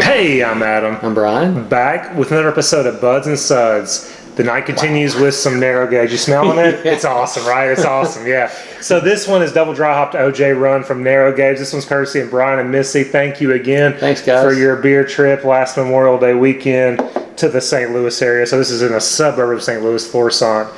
Hey, I'm Adam. I'm Bryan. Back with another episode of Buds and Suds. The night continues with some narrow gauge. You smelling it? Yeah. It's awesome, right? It's awesome, yeah. So this one is double dry hopped OJ Run from Narrow Gauge. This one's courtesy of Bryan and Missy. Thank you again. Thanks, guys. For your beer trip last Memorial Day weekend to the St. Louis area. So this is in a suburb of St. Louis, Florissant,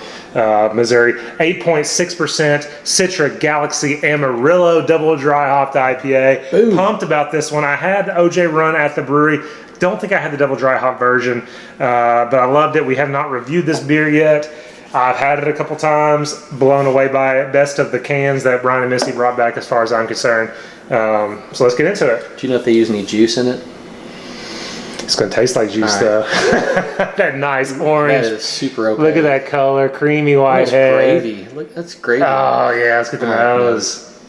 Missouri. 8.6% Citra Galaxy Amarillo double dry hopped IPA. Boom. Pumped about this one. I had the OJ Run at the brewery. Don't think I had the double dry hop version, but I loved it. We have not reviewed this beer yet. I've had it a couple times, blown away by it. Best of the cans that Bryan and Missy brought back as far as I'm concerned. So let's get into it. Do you know if they use any juice in it? It's going to taste like juice, though. That nice orange. That is super okay. Look at that color, creamy white That's head. gravy. Look, that's gravy. Oh, yeah, let's get the nose.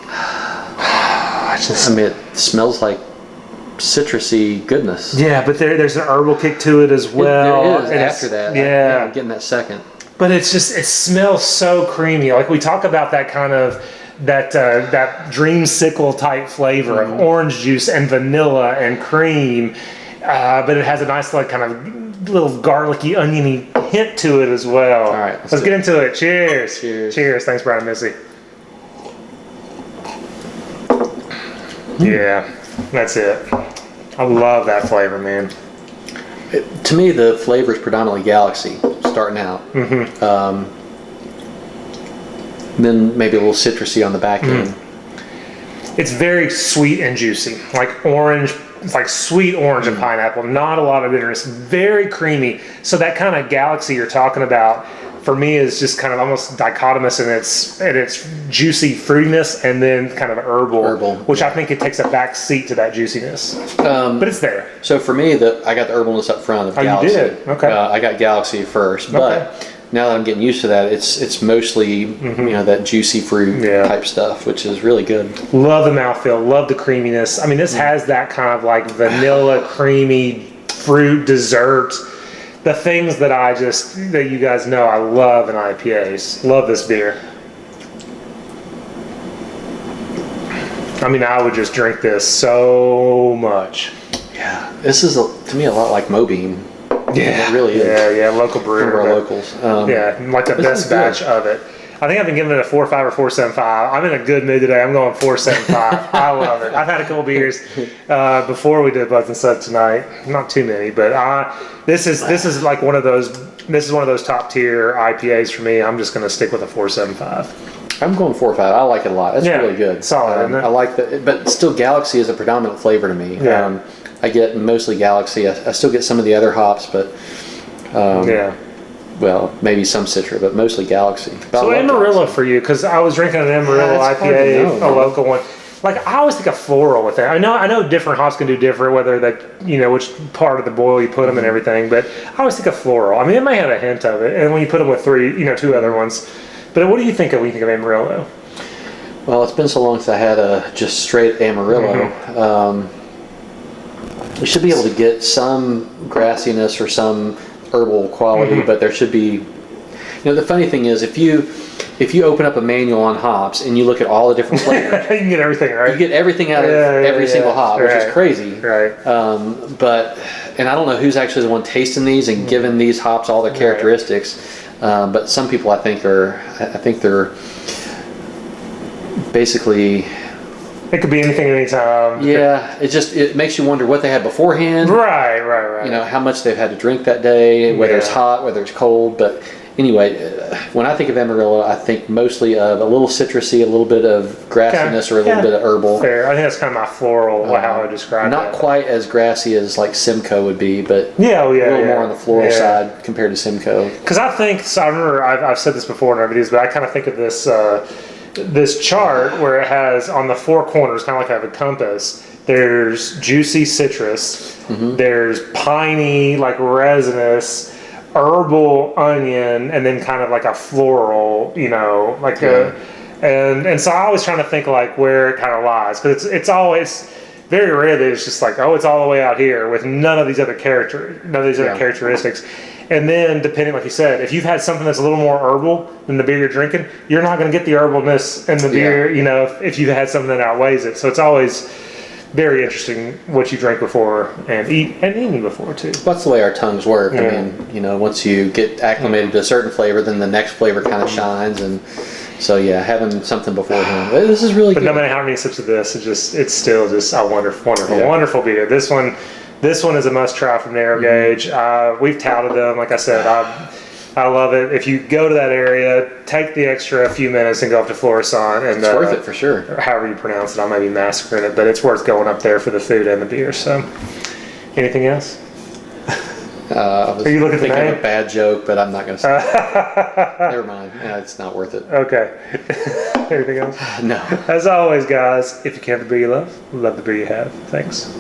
I mean, it smells like citrusy goodness. Yeah, but there's an herbal kick to it as well. There is after that. Yeah. I'm getting that second. But it's just, it smells so creamy. Like we talk about that kind of, that dreamsicle type flavor of orange juice and vanilla and cream. But it has a nice like kind of little garlicky, oniony hint to it as well. All right. Let's get into it. Cheers. Cheers. Cheers. Thanks, Bryan and Missy. Yeah, that's it. I love that flavor, man. To me, the flavor is predominantly Galaxy, starting out. Then maybe a little citrusy on the back end. It's very sweet and juicy, like orange. It's like sweet orange and pineapple. Not a lot of bitterness. Very creamy. So that kind of Galaxy you're talking about, for me, is just kind of almost dichotomous in its juicy fruitiness and then kind of herbal, which I think it takes a back seat to that juiciness. But it's there. So for me, I got the herbalness up front of Galaxy. You did? Okay. I got Galaxy first, but now that I'm getting used to that, it's mostly that juicy fruit type stuff, which is really good. Love the mouthfeel. Love the creaminess. I mean, this has that kind of like vanilla, creamy fruit dessert. The things that you guys know I love in IPAs. Love this beer. I mean, I would just drink this so much. Yeah, this is to me a lot like Mobeam. Yeah, it really is. Yeah, local brewer. One of our locals. Like the best batch of it. I think I've been giving it a 4.5 or 4.75. I'm in a good mood today. I'm going 4.75. I love it. I've had a couple beers before we did Buds and Suds tonight. Not too many, but this is like one of those. This is one of those top tier IPAs for me. I'm just going to stick with a 4.75. I'm going 4.5. I like it a lot. That's really good. Solid, isn't it? I like that, but still, Galaxy is a predominant flavor to me. Yeah. I get mostly Galaxy. I still get some of the other hops, but well, maybe some Citra, but mostly Galaxy. So Amarillo for you, because I was drinking an Amarillo IPA, a local one. Like I always think of floral with that. I know different hops can do different, whether that which part of the boil you put them and everything. But I always think of floral. I mean, it may have a hint of it, and when you put them with two other ones. But what do you think of when you think of Amarillo? Well, it's been so long since I had a just straight Amarillo. You should be able to get some grassiness or some herbal quality, but there should be. The funny thing is, if you open up a manual on hops and you look at all the different flavors, you can get everything, right? You get everything out of every single hop, which is crazy. Right. And I don't know who's actually the one tasting these and giving these hops all their characteristics. But some people, I think they're basically. It could be anything at any time. Yeah, it makes you wonder what they had beforehand. Right. How much they've had to drink that day, whether it's hot, whether it's cold. But anyway, when I think of Amarillo, I think mostly of a little citrusy, a little bit of grassiness, or a little bit of herbal. Fair. I think that's kind of my floral, how I describe it. Not quite as grassy as like Simcoe would be, but a little more on the floral side compared to Simcoe. Because I remember I've said this before in our videos, but I kind of think of this chart where it has on the four corners, kind of like I have a compass, there's juicy citrus, there's piney, like resinous, herbal onion, and then kind of like a floral, and so I always trying to think like where it kind of lies, because it's always very rare that it's just like, it's all the way out here with none of these other characteristics. And then, depending, like you said, if you've had something that's a little more herbal than the beer you're drinking, you're not going to get the herbalness in the beer, if you've had something that outweighs it. So it's always, very interesting what you drank before and eating before too. That's the way our tongues work. Yeah. I mean, you know, once you get acclimated to a certain flavor, then the next flavor kind of shines. And so, yeah, having something beforehand. This is really But good. no matter how many sips of this, it's still just a wonderful, Yeah. wonderful beer. This one is a must try from Narrow Gauge. We've touted them. Like I said, I love it. If you go to that area, take the extra few minutes and go up to Florissant. And It's worth it for sure. or however you pronounce it. I may be massacring it, but it's worth going up there for the food and the beer. So, anything else? I was Are you looking at the thinking of name? a bad joke, but I'm not going to say it. Never mind. Yeah, it's not worth it. Okay. Anything else? No. As always, guys, if you can have the beer you love the beer you have. Thanks.